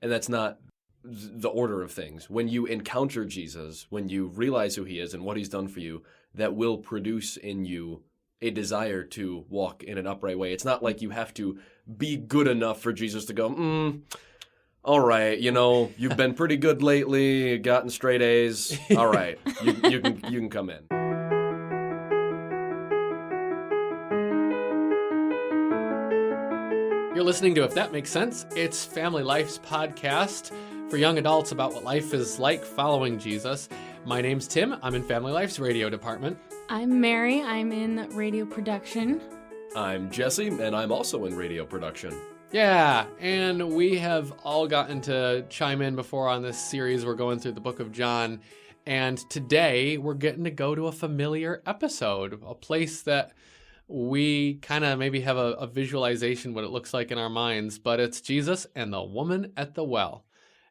And that's not the order of things. When you encounter Jesus, when you realize who he is and what he's done for you, that will produce in you a desire to walk in an upright way. It's not like you have to be good enough for Jesus to go, all right, you've been pretty good lately, gotten straight A's. All right, you can come in. You're listening to If That Makes Sense. It's Family Life's podcast for young adults about what life is like following Jesus. My name's Tim. I'm in Family Life's radio department. I'm Merri. I'm in radio production. I'm Jesse, and I'm also in radio production. Yeah, and we have all gotten to chime in before on this series. We're going through the book of John, and today we're getting to go to a familiar episode, a place that we kind of maybe have a visualization what it looks like in our minds, but it's Jesus and the woman at the well,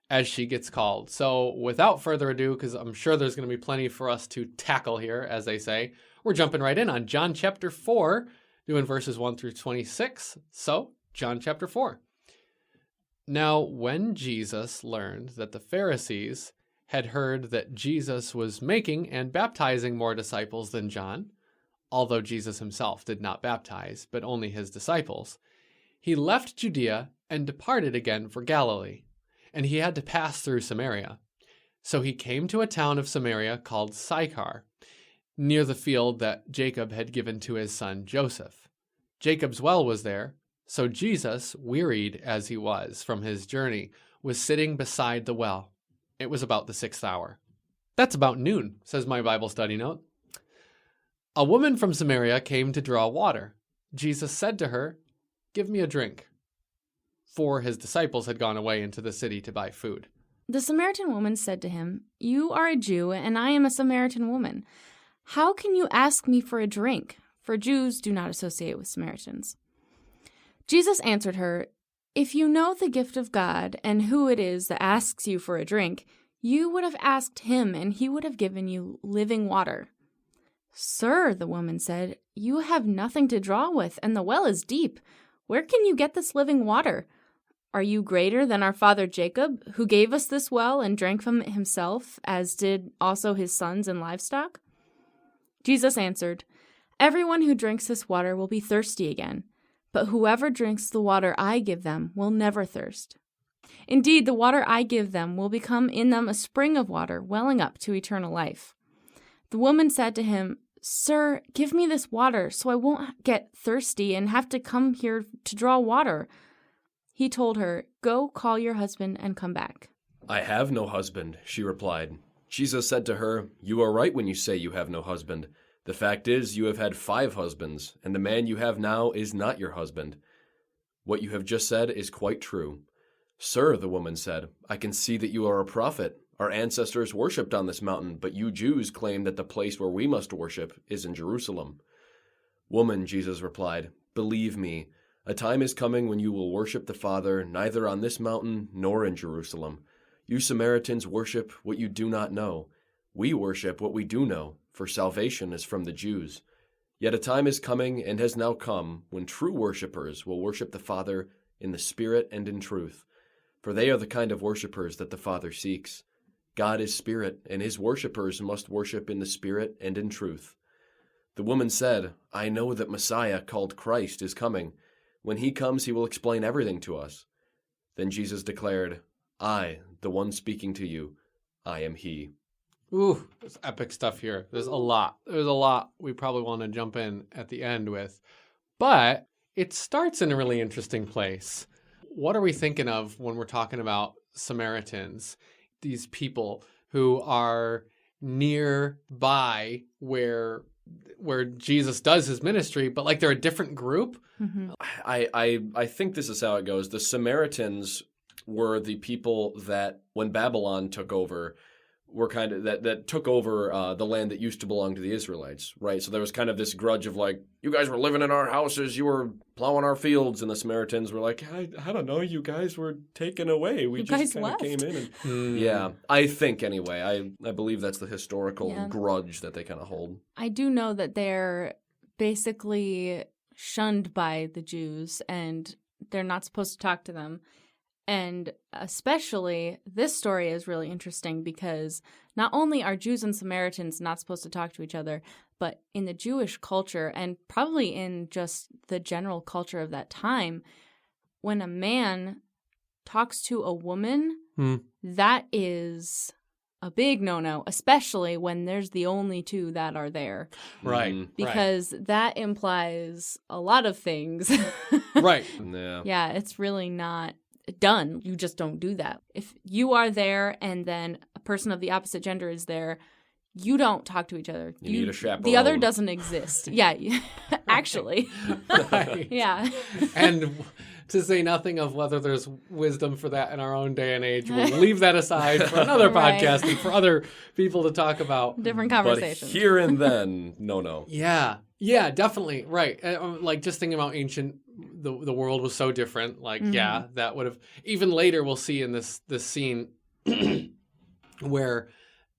as she gets called. So without further ado, because I'm sure there's going to be plenty for us to tackle here, as they say, we're jumping right in on John chapter 4, doing verses 1 through 26. So, John chapter 4. Now, when Jesus learned that the Pharisees had heard that Jesus was making and baptizing more disciples than John, although Jesus himself did not baptize, but only his disciples, he left Judea and departed again for Galilee, and he had to pass through Samaria. So he came to a town of Samaria called Sychar, near the field that Jacob had given to his son Joseph. Jacob's well was there, so Jesus, wearied as he was from his journey, was sitting beside the well. It was about the 6th hour. That's about noon, says my Bible study note. A woman from Samaria came to draw water. Jesus said to her, "Give me a drink," for his disciples had gone away into the city to buy food. The Samaritan woman said to him, "You are a Jew, and I am a Samaritan woman. How can you ask me for a drink?" For Jews do not associate with Samaritans. Jesus answered her, "If you know the gift of God and who it is that asks you for a drink, you would have asked him, and he would have given you living water." "Sir," the woman said, "you have nothing to draw with, and the well is deep. Where can you get this living water? Are you greater than our father Jacob, who gave us this well and drank from it himself, as did also his sons and livestock?" Jesus answered, "Everyone who drinks this water will be thirsty again, but whoever drinks the water I give them will never thirst. Indeed, the water I give them will become in them a spring of water welling up to eternal life." The woman said to him, "Sir, give me this water so I won't get thirsty and have to come here to draw water." He told her, "Go call your husband and come back." "I have no husband," she replied. Jesus said to her, "You are right when you say you have no husband. The fact is, you have had 5 husbands, and the man you have now is not your husband. What you have just said is quite true." "Sir," the woman said, "I can see that you are a prophet. Our ancestors worshipped on this mountain, but you Jews claim that the place where we must worship is in Jerusalem." "Woman," Jesus replied, "believe me, a time is coming when you will worship the Father neither on this mountain nor in Jerusalem. You Samaritans worship what you do not know. We worship what we do know, for salvation is from the Jews. Yet a time is coming and has now come when true worshipers will worship the Father in the Spirit and in truth, for they are the kind of worshipers that the Father seeks. God is Spirit, and his worshipers must worship in the Spirit and in truth." The woman said, "I know that Messiah, called Christ, is coming. When he comes, he will explain everything to us." Then Jesus declared, "I, the one speaking to you, I am he." Ooh, there's epic stuff here. There's a lot we probably want to jump in at the end with. But it starts in a really interesting place. What are we thinking of when we're talking about Samaritans? These people who are nearby where Jesus does his ministry, but like they're a different group. Mm-hmm. I think this is how it goes. The Samaritans were the people that when Babylon took over, were kind of that took over the land that used to belong to the Israelites, right? So there was kind of this grudge of like, you guys were living in our houses, you were plowing our fields, and the Samaritans were like, I don't know, you guys were taken away. We just kind of came in. And, yeah, I think anyway. I believe that's the historical grudge that they kind of hold. I do know that they're basically shunned by the Jews, and they're not supposed to talk to them. And especially this story is really interesting because not only are Jews and Samaritans not supposed to talk to each other, but in the Jewish culture and probably in just the general culture of that time, when a man talks to a woman, that is a big no-no, especially when there's the only two that are there. Right. Because that implies a lot of things. Right. Yeah. Yeah, it's really not done. You just don't do that. If you are there and then a person of the opposite gender is there, you don't talk to each other. You need a chaperone. The other doesn't exist. Yeah, actually. Right. Yeah. And to say nothing of whether there's wisdom for that in our own day and age, we'll leave that aside for another Right. podcast and for other people to talk about. Different But conversations. here and then, no. Yeah. Yeah, definitely. Right. Like just thinking about ancient, the world was so different. Like, yeah, that would have, even later we'll see in this scene where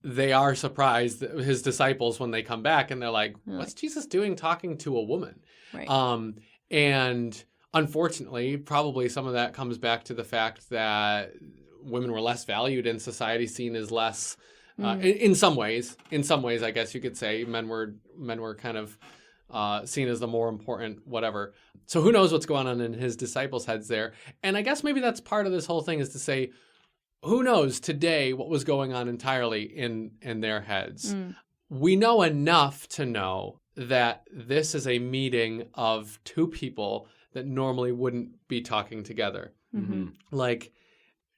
they are surprised, his disciples, when they come back and they're like, what's Jesus doing talking to a woman? Right. And unfortunately, probably some of that comes back to the fact that women were less valued in society, seen as less, in some ways, I guess you could say men were kind of seen as the more important whatever. So who knows what's going on in his disciples' heads there. And I guess maybe that's part of this whole thing, is to say, who knows today what was going on entirely in their heads. We know enough to know that this is a meeting of two people that normally wouldn't be talking together. Like,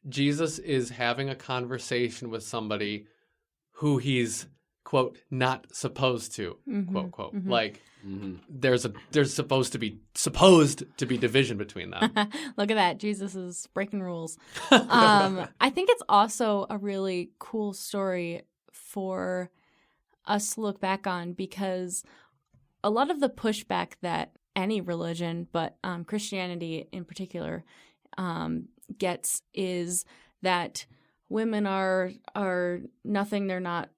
Jesus is having a conversation with somebody who he's, quote, not supposed to, quote, quote. Like, there's supposed to be division between them. Look at that. Jesus is breaking rules. I think it's also a really cool story for us to look back on, because a lot of the pushback that any religion, but Christianity in particular, gets is that women are nothing. They're not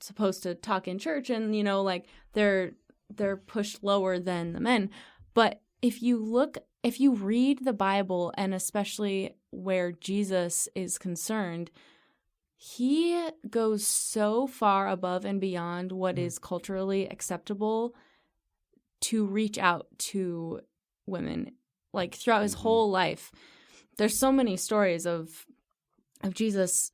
supposed to talk in church, and like they're pushed lower than the men. But if you read the Bible, and especially where Jesus is concerned, he goes so far above and beyond what is culturally acceptable to reach out to women. Like, throughout his whole life, there's so many stories of Jesus,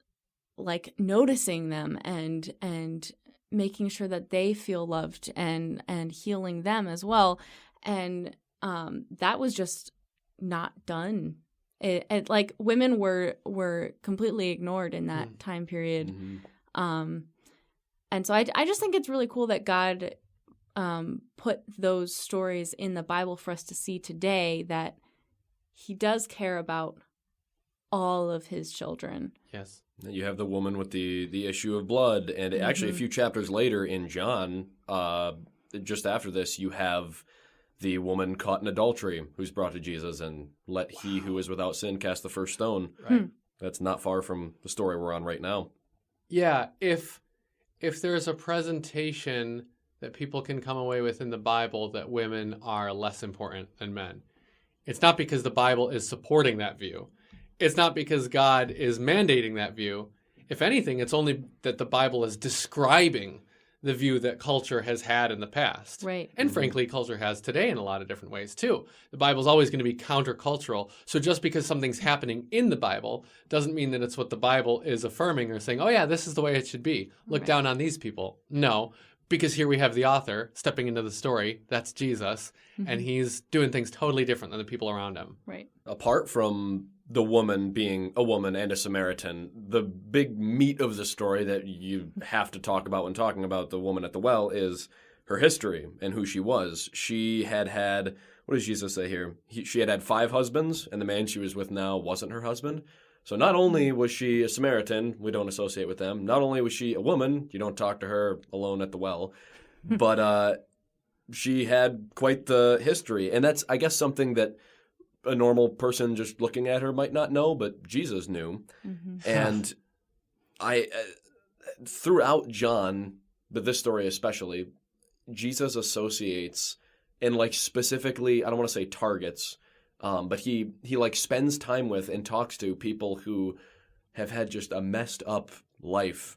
like, noticing them and making sure that they feel loved and healing them as well. And that was just not done. Like, women were completely ignored in that time period. And so I just think it's really cool that God put those stories in the Bible for us to see today, that he does care about all of his children. Yes. You have the woman with the issue of blood, and actually a few chapters later in John, just after this, you have the woman caught in adultery who's brought to Jesus, and let he who is without sin cast the first stone. Right. That's not far from the story we're on right now. Yeah, if there's a presentation that people can come away with in the Bible that women are less important than men, it's not because the Bible is supporting that view. It's not because God is mandating that view. If anything, it's only that the Bible is describing the view that culture has had in the past. Right. And frankly, culture has today in a lot of different ways too. The Bible's always going to be countercultural. So just because something's happening in the Bible doesn't mean that it's what the Bible is affirming or saying, oh yeah, this is the way it should be. Look down on these people. No, because here we have the author stepping into the story. That's Jesus. And he's doing things totally different than the people around him. Right. Apart from the woman being a woman and a Samaritan, the big meat of the story that you have to talk about when talking about the woman at the well is her history and who she was. She had, what does Jesus say here? She had 5 husbands, and the man she was with now wasn't her husband. So not only was she a Samaritan, we don't associate with them, not only was she a woman, you don't talk to her alone at the well, but she had quite the history. And that's, I guess, something that a normal person just looking at her might not know, but Jesus knew. And throughout John, but this story especially, Jesus associates and, like, specifically, I don't want to say targets, But he like spends time with and talks to people who have had just a messed up life.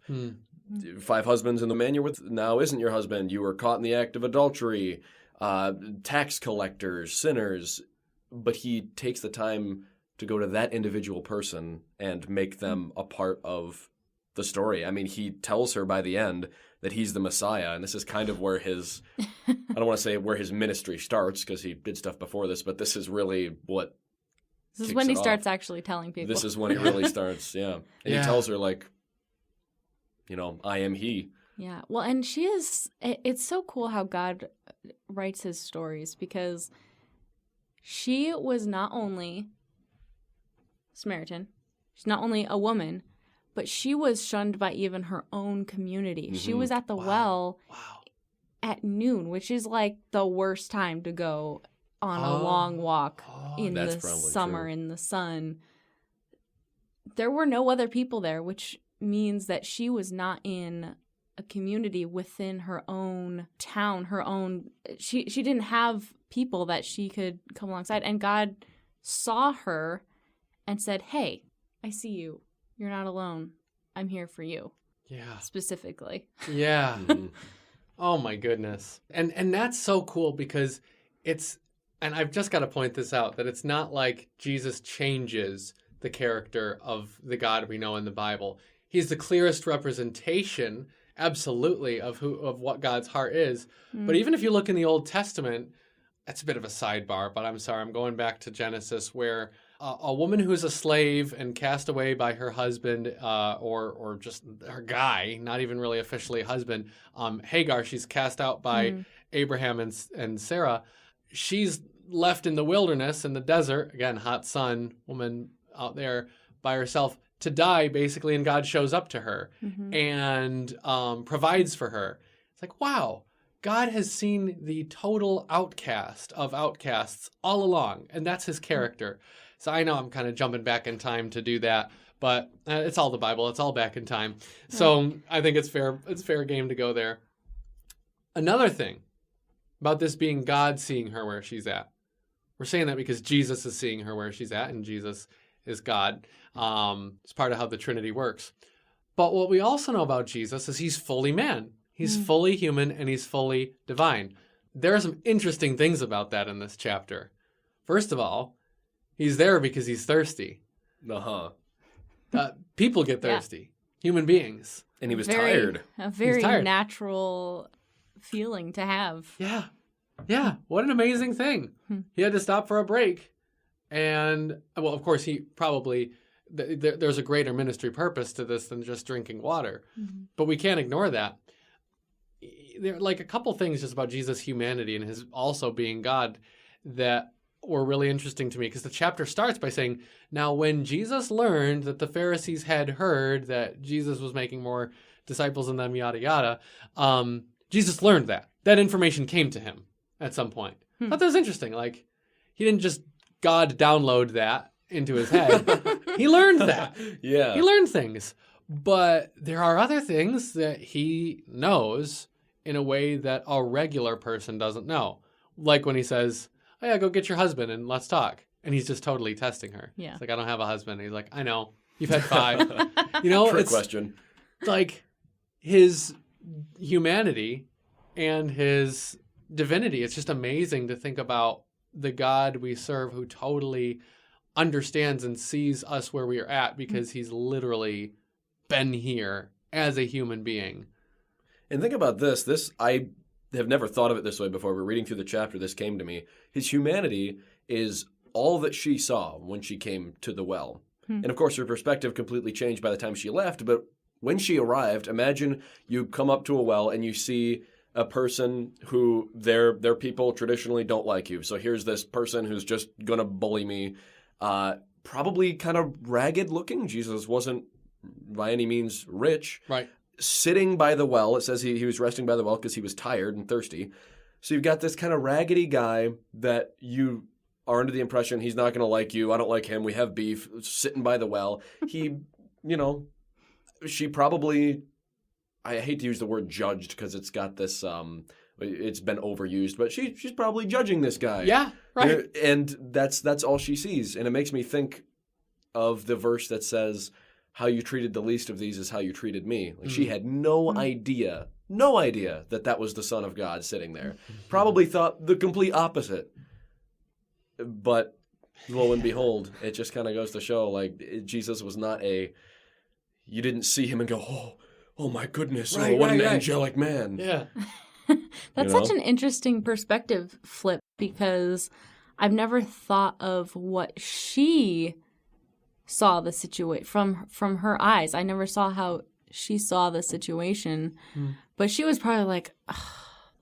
5 husbands, and the man you're with now isn't your husband. You were caught in the act of adultery, tax collectors, sinners. But he takes the time to go to that individual person and make them a part of the story. I mean, he tells her by the end that he's the Messiah, and this is kind of where his, I don't want to say where his ministry starts, because he did stuff before this, but this is really what This is when he starts actually telling people. This is when he really starts, yeah. And he tells her, like, I am he. Yeah. Well, and it's so cool how God writes his stories, because she was not only Samaritan, she's not only a woman, but she was shunned by even her own community. Mm-hmm. She was at the well at noon, which is like the worst time to go on a long walk in the summer in the sun. There were no other people there, which means that she was not in a community within her own town, she didn't have people that she could come alongside. And God saw her and said, "Hey, I see you. You're not alone. I'm here for you." Yeah. Specifically. Yeah. Oh my goodness. And that's so cool, because and I've just got to point this out, that it's not like Jesus changes the character of the God we know in the Bible. He's the clearest representation, absolutely, of what God's heart is. But even if you look in the Old Testament, that's a bit of a sidebar, but I'm sorry, I'm going back to Genesis, where a woman who's a slave and cast away by her husband, or just her guy, not even really officially husband, Hagar, she's cast out by Abraham and Sarah. She's left in the wilderness, in the desert, again, hot sun, woman out there by herself, to die, basically, and God shows up to her and provides for her. It's like, wow, God has seen the total outcast of outcasts all along, and that's his character. So I know I'm kind of jumping back in time to do that, but it's all the Bible. It's all back in time. So I think it's fair game to go there. Another thing about this being God seeing her where she's at. We're saying that because Jesus is seeing her where she's at, and Jesus is God. It's part of how the Trinity works. But what we also know about Jesus is he's fully man. He's fully human, and he's fully divine. There are some interesting things about that in this chapter. First of all, he's there because he's thirsty. People get thirsty. Human beings. And he was tired. A very natural feeling to have. Yeah. Yeah. What an amazing thing. He had to stop for a break. And, well, of course, he probably, there's a greater ministry purpose to this than just drinking water. But we can't ignore that. There are like a couple things just about Jesus' humanity and his also being God that were really interesting to me, because the chapter starts by saying, now when Jesus learned that the Pharisees had heard that Jesus was making more disciples than them, yada, yada, Jesus learned that information came to him at some point. I thought that was interesting. Like, he didn't just God download that into his head. He learned that. Yeah. He learned things. But there are other things that he knows in a way that a regular person doesn't know. Like when he says, "Oh yeah, go get your husband and let's talk." And he's just totally testing her. Yeah. It's like, "I don't have a husband." And he's like, "I know. You've had 5." Trick question. Like his humanity and his divinity. It's just amazing to think about the God we serve, who totally understands and sees us where we are at, because he's literally been here as a human being. And think about this. I have never thought of it this way before, but reading through the chapter, this came to me. His humanity is all that she saw when she came to the well. And of course, her perspective completely changed by the time she left. But when she arrived, imagine you come up to a well and you see a person who their people traditionally don't like you. So here's this person who's just going to bully me. Probably kind of ragged looking. Jesus wasn't by any means rich. Right. Sitting by the well. It says he was resting by the well because he was tired and thirsty. So you've got this kind of raggedy guy that you are under the impression he's not going to like you. I don't like him. We have beef. Sitting by the well. He, she probably, I hate to use the word judged because it's got this, it's been overused, but she's probably judging this guy. Yeah, right. And that's all she sees. And it makes me think of the verse that says, how you treated the least of these is how you treated me. Like she had no idea that was the Son of God sitting there. Probably thought the complete opposite. But lo and behold, it just kind of goes to show, like, Jesus was not you didn't see him and go, oh my goodness, what an angelic man. Yeah. That's such an interesting perspective flip, because I've never thought of what she saw the situation from her eyes. I never saw how she saw the situation, but she was probably like, ugh.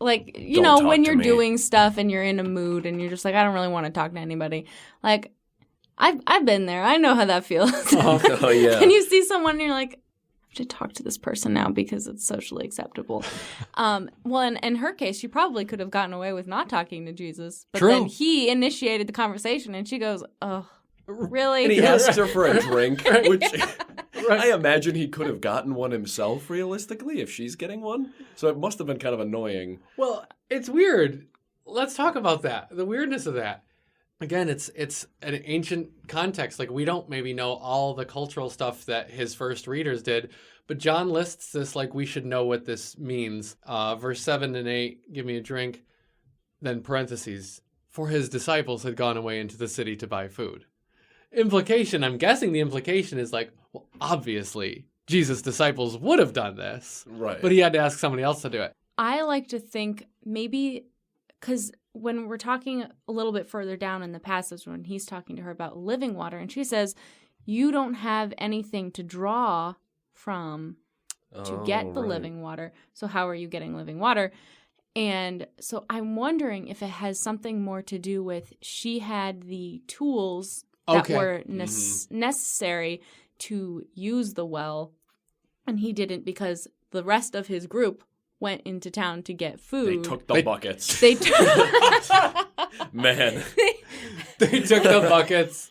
Like, you know, when you're doing stuff and you're in a mood and you're just like, I don't really want to talk to anybody. Like, I've been there. I know how that feels. Oh yeah. And you see someone and you're like, I have to talk to this person now because it's socially acceptable. Well, in her case, she probably could have gotten away with not talking to Jesus. But then he initiated the conversation and she goes, oh, really? And he asks her for a drink, which I imagine he could have gotten one himself, realistically, if she's getting one. So it must have been kind of annoying. Well, it's weird. Let's talk about that. The weirdness of that. Again, it's an ancient context. Like, we don't maybe know all the cultural stuff that his first readers did, but John lists this like we should know what this means. Verse 7 and 8, give me a drink. Then parentheses, for his disciples had gone away into the city to buy food. Implication, I'm guessing the implication is like, well, obviously, Jesus' disciples would have done this. Right. But he had to ask somebody else to do it. I like to think maybe because when we're talking a little bit further down in the passage, when he's talking to her about living water, and she says, you don't have anything to draw from to get the living water. So how are you getting living water? And so I'm wondering if it has something more to do with she had the tools that were necessary to use the well, and he didn't because the rest of his group went into town to get food. They took the buckets. They took Man. They took the buckets.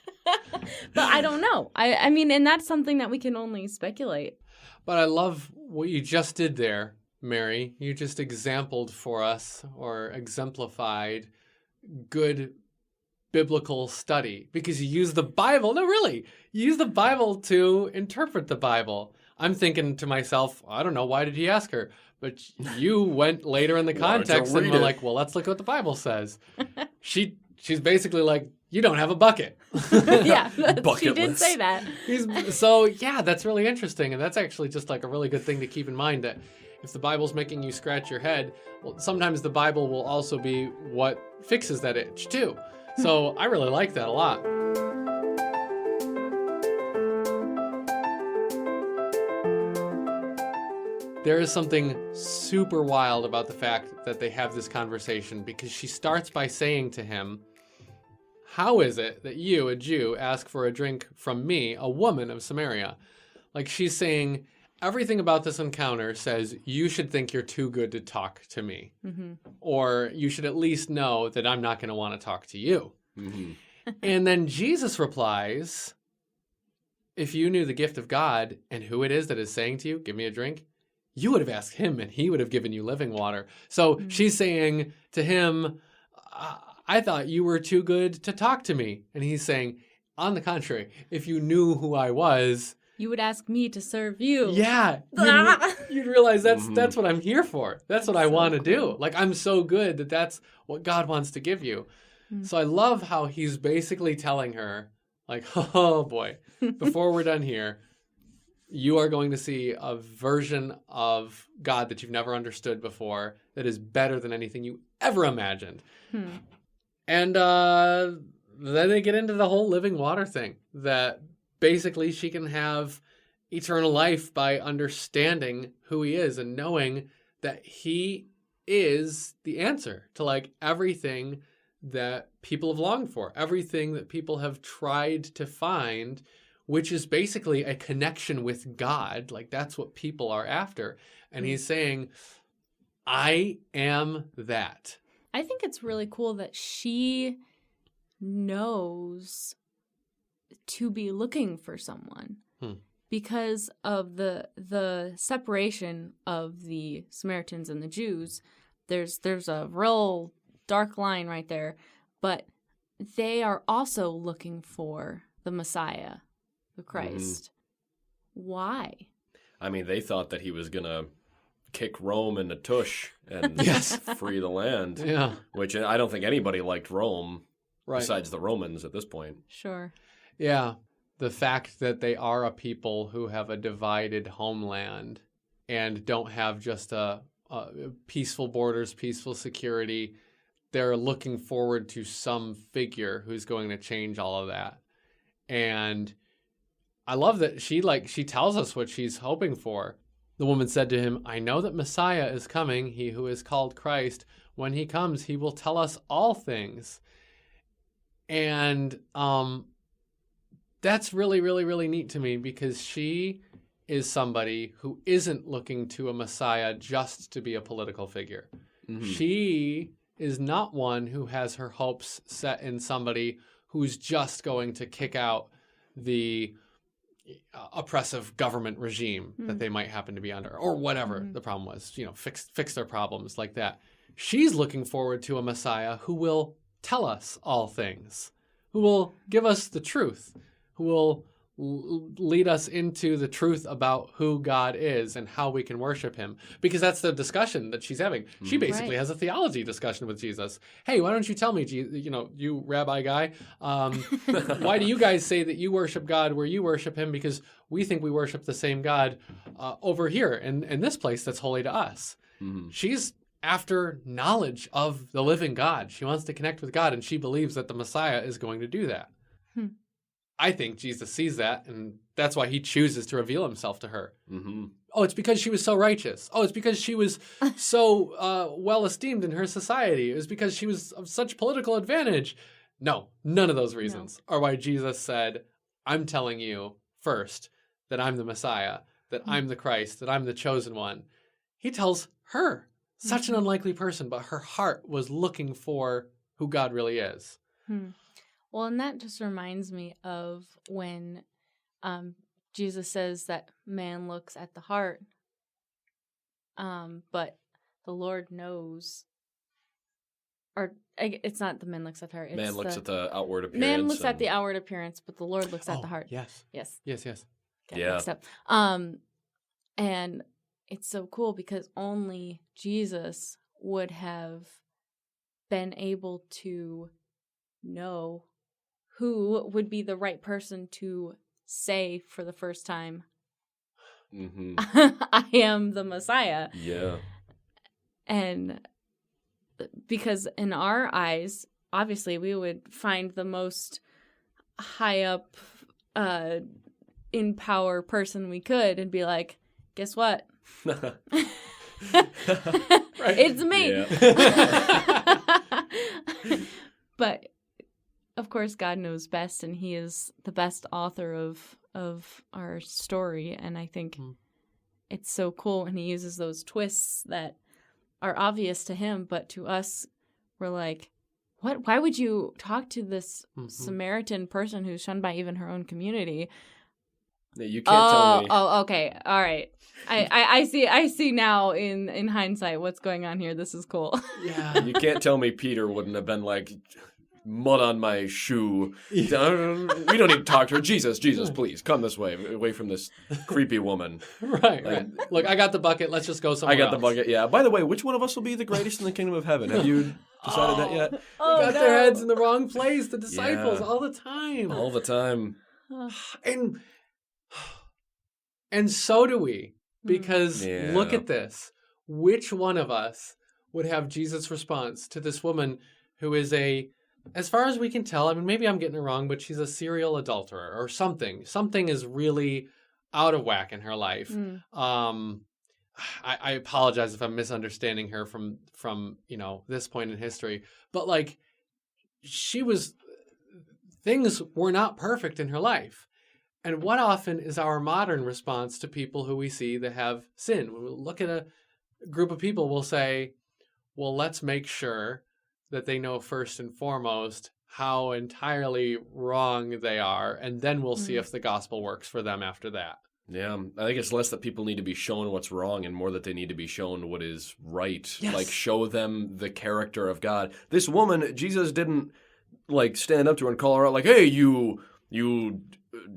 But I don't know. I mean, and that's something that we can only speculate. But I love what you just did there, Merri. You just exemplified for us, or exemplified, good biblical study, because you use the Bible. No, really, you use the Bible to interpret the Bible. I'm thinking to myself, I don't know, why did he ask her? But you went later in the context and were like, well, let's look at what the Bible says. She's basically like, you don't have a bucket. Yeah, Bucketless. She did say that. So, yeah, that's really interesting. And that's actually just like a really good thing to keep in mind, that if the Bible's making you scratch your head, well, sometimes the Bible will also be what fixes that itch too. So I really like that a lot. There is something super wild about the fact that they have this conversation, because she starts by saying to him, how is it that you, a Jew, ask for a drink from me, a woman of Samaria? Like, she's saying everything about this encounter says you should think you're too good to talk to me. Mm-hmm. Or you should at least know that I'm not going to want to talk to you. Mm-hmm. And then Jesus replies, if you knew the gift of God and who it is that is saying to you, give me a drink, you would have asked him and he would have given you living water. So she's saying to him, I thought you were too good to talk to me. And he's saying, on the contrary, if you knew who I was, you would ask me to serve you. Yeah. You'd realize that's what I'm here for. That's what I want to do. Like, I'm so good that that's what God wants to give you. So I love how he's basically telling her, like, oh boy, before we're done here, you are going to see a version of God that you've never understood before that is better than anything you ever imagined. And then they get into the whole living water thing, that basically she can have eternal life by understanding who he is and knowing that he is the answer to like everything that people have longed for, everything that people have tried to find, which is basically a connection with God. Like, that's what people are after. And he's saying, I am that. I think it's really cool that she knows to be looking for someone because of the separation of the Samaritans and the Jews. there's a real dark line right there. But they are also looking for the Messiah, the Christ. Why? I mean, they thought that he was going to kick Rome in the tush and free the land. Yeah. Which I don't think anybody liked Rome Right. besides the Romans at this point. Sure. Yeah. The fact that they are a people who have a divided homeland and don't have just a peaceful borders, peaceful security. They're looking forward to some figure who's going to change all of that. And I love that she tells us what she's hoping for. The woman said to him, I know that Messiah is coming, he who is called Christ. When he comes, he will tell us all things. And that's really, really, really neat to me because she is somebody who isn't looking to a Messiah just to be a political figure. Mm-hmm. She is not one who has her hopes set in somebody who's just going to kick out the oppressive government regime that they might happen to be under, or whatever the problem was, fix their problems like that. She's looking forward to a Messiah who will tell us all things, who will give us the truth, who will lead us into the truth about who God is and how we can worship him. Because that's the discussion that she's having. She basically has a theology discussion with Jesus. Hey, why don't you tell me, you rabbi guy, why do you guys say that you worship God where you worship him? Because we think we worship the same God over here in this place that's holy to us. Mm-hmm. She's after knowledge of the living God. She wants to connect with God, and she believes that the Messiah is going to do that. I think Jesus sees that, and that's why he chooses to reveal himself to her. Mm-hmm. Oh, it's because she was so righteous. Oh, it's because she was so well-esteemed in her society. It was because she was of such political advantage. No, none of those reasons are why Jesus said, I'm telling you first that I'm the Messiah, that I'm the Christ, that I'm the chosen one. He tells her, such an unlikely person, but her heart was looking for who God really is. Well, and that just reminds me of when Jesus says that man looks at the heart, but the Lord knows, or it's not the man looks at the heart. It's man looks at the outward appearance. Man looks at the outward appearance, but the Lord looks at the heart. Yes. Yes. Yeah. And it's so cool because only Jesus would have been able to know who would be the right person to say for the first time, I am the Messiah. Yeah. And because in our eyes, obviously, we would find the most high up in power person we could and be like, guess what? It's me. But of course, God knows best, and he is the best author of our story. And I think it's so cool when he uses those twists that are obvious to him, but to us, we're like, what? Why would you talk to this Samaritan person who's shunned by even her own community? You can't tell me. Oh, okay. All right. I see now in hindsight what's going on here. This is cool. Yeah. You can't tell me Peter wouldn't have been like, mud on my shoe. We don't need to talk to her. Jesus, please, come this way, away from this creepy woman. Right. Look, I got the bucket. Let's just go somewhere else. The bucket, yeah. By the way, which one of us will be the greatest in the kingdom of heaven? Have you decided that yet? They got their heads in the wrong place, the disciples, all the time. All the time. And so do we, because look at this. Which one of us would have Jesus' response to this woman who is as far as we can tell, I mean, maybe I'm getting it wrong, but she's a serial adulterer or something. Something is really out of whack in her life. I apologize if I'm misunderstanding her from this point in history. But things were not perfect in her life. And what often is our modern response to people who we see that have sin? When we look at a group of people, we'll say, well, let's make sure that they know first and foremost how entirely wrong they are, and then we'll see if the gospel works for them after that. Yeah, I think it's less that people need to be shown what's wrong and more that they need to be shown what is right. Yes. Like, show them the character of God. This woman, Jesus didn't, like, stand up to her and call her out like, hey, you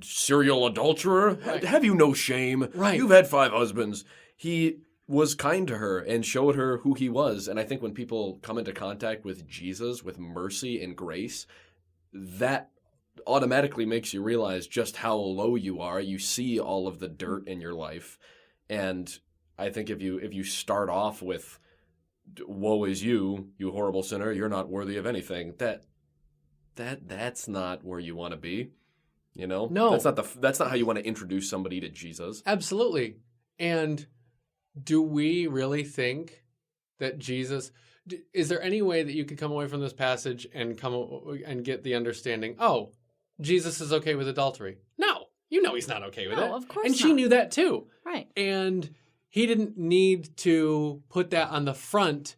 serial adulterer, Right. have you no shame? Right. You've had 5 husbands. He was kind to her and showed her who he was. And I think when people come into contact with Jesus, with mercy and grace, that automatically makes you realize just how low you are. You see all of the dirt in your life. And I think if you start off with, woe is you horrible sinner, you're not worthy of anything, that's not where you want to be. You know? No. That's not how you want to introduce somebody to Jesus. Absolutely. And do we really think that Jesus... Is there any way that you could come away from this passage and get the understanding, oh, Jesus is okay with adultery? No. You know he's not okay with it. No, of course And she not. knew that too. Right. And he didn't need to put that on the front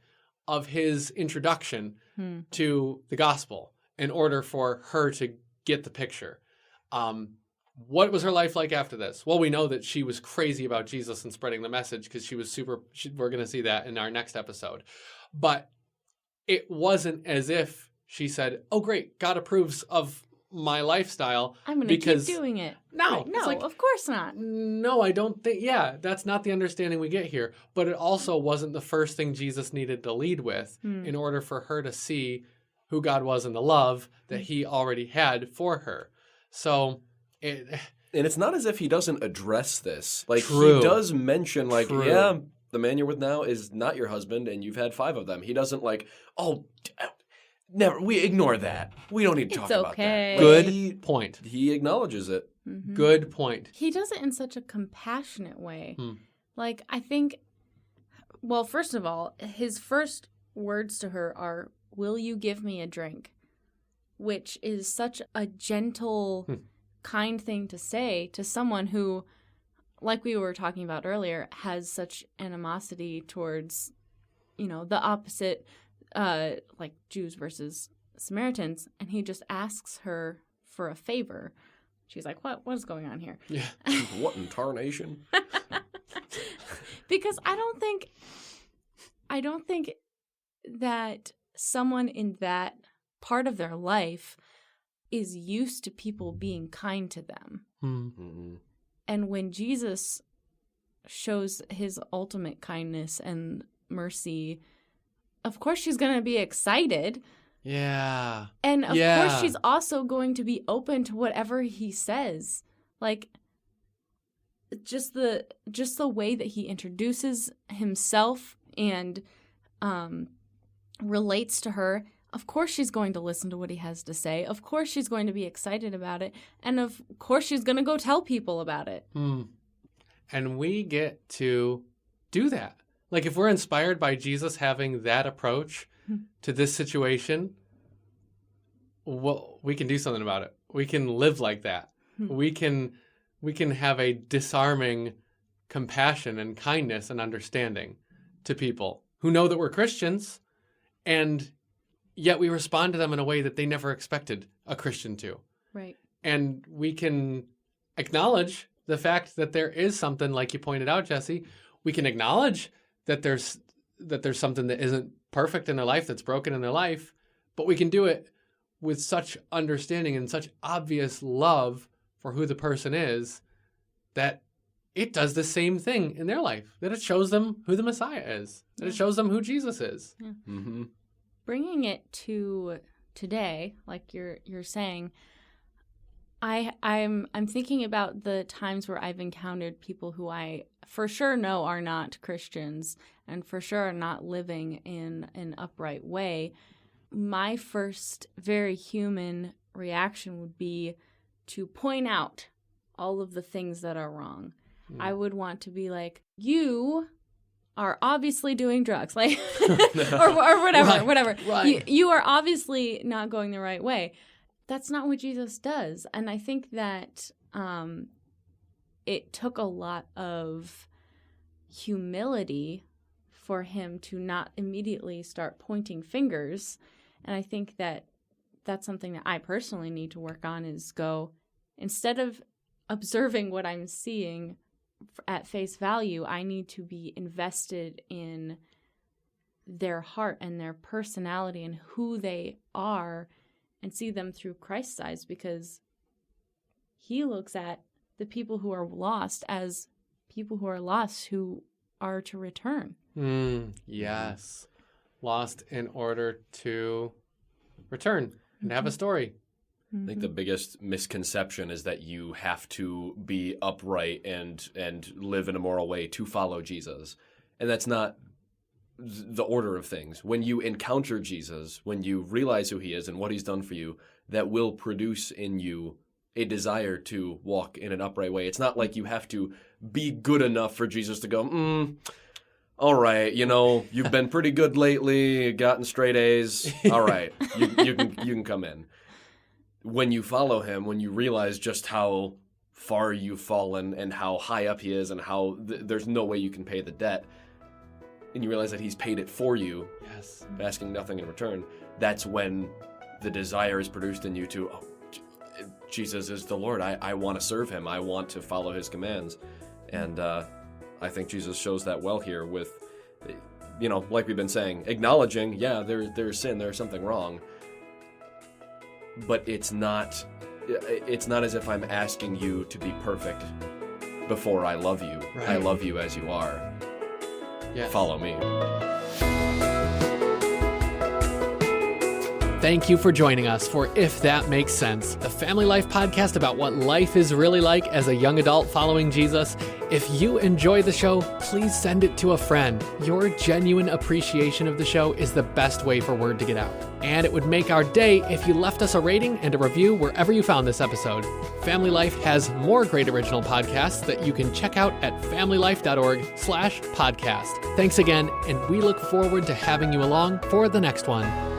of his introduction to the gospel in order for her to get the picture. What was her life like after this? Well, we know that she was crazy about Jesus and spreading the message because she was we're going to see that in our next episode. But it wasn't as if she said, oh, great, God approves of my lifestyle. I'm going to keep doing it. No. No, It's like, of course not. no, I don't think, that's not the understanding we get here. But it also wasn't the first thing Jesus needed to lead with in order for her to see who God was and the love that he already had for her. So And it's not as if he doesn't address this. Like, True. he does mention, like, True. yeah, the man you're with now is not your husband, and you've had 5 of them. He doesn't like, never. We ignore that. We don't need to talk about okay. that. Good point. He acknowledges it. Mhm. Good point. He does it in such a compassionate way. Hmm. Like, I think, well, first of all, his first words to her are, will you give me a drink? Which is such a gentle, kind thing to say to someone who, like we were talking about earlier, has such animosity towards, the opposite, like Jews versus Samaritans. And he just asks her for a favor. She's like, what is going on here? Yeah. What in tarnation? Because I don't think that someone in that part of their life is used to people being kind to them. Mm-hmm. And when Jesus shows his ultimate kindness and mercy, of course she's going to be excited. Yeah. And of Yeah. course she's also going to be open to whatever he says. Like, just the way that he introduces himself and relates to her, of course she's going to listen to what he has to say. Of course she's going to be excited about it. And of course she's going to go tell people about it. And we get to do that. Like, if we're inspired by Jesus having that approach to this situation, well, we can do something about it. We can live like that. We can have a disarming compassion and kindness and understanding to people who know that we're Christians, and yet we respond to them in a way that they never expected a Christian to. Right. And we can acknowledge the fact that there is something, like you pointed out, Jesse. We can acknowledge that there's something that isn't perfect in their life, that's broken in their life, but we can do it with such understanding and such obvious love for who the person is that it does the same thing in their life, that it shows them who the Messiah is, that it shows them who Jesus is. Yeah. Mm-hmm. Bringing it to today, like you're saying, I'm thinking about the times where I've encountered people who I for sure know are not Christians and for sure are not living in an upright way. My first very human reaction would be to point out all of the things that are wrong. I would want to be like, you are obviously doing drugs, like, or whatever, whatever. Right. You are obviously not going the right way. That's not what Jesus does. And I think that it took a lot of humility for him to not immediately start pointing fingers. And I think that that's something that I personally need to work on, is go, instead of observing what I'm seeing, at face value. I need to be invested in their heart and their personality and who they are and see them through Christ's eyes, because he looks at the people who are lost as people who are lost who are to return. Yes. Lost in order to return and have a story. I think the biggest misconception is that you have to be upright and live in a moral way to follow Jesus. And that's not the order of things. When you encounter Jesus, when you realize who he is and what he's done for you, that will produce in you a desire to walk in an upright way. It's not like you have to be good enough for Jesus to go, all right, you've been pretty good lately, gotten straight A's. All right, you can come in. When you follow him, when you realize just how far you've fallen and how high up he is and how there's no way you can pay the debt, and you realize that he's paid it for you, yes, asking nothing in return, that's when the desire is produced in you to, Jesus is the Lord. I want to serve him. I want to follow his commands. And I think Jesus shows that well here with, like we've been saying, acknowledging, there's sin, there's something wrong. But it's not as if I'm asking you to be perfect before I love you. Right. I love you as you are. Yes. Follow me. Thank you for joining us for If That Makes Sense, the Family Life podcast about what life is really like as a young adult following Jesus. If you enjoy the show, please send it to a friend. Your genuine appreciation of the show is the best way for word to get out. And it would make our day if you left us a rating and a review wherever you found this episode. Family Life has more great original podcasts that you can check out at familylife.org/podcast. Thanks again, and we look forward to having you along for the next one.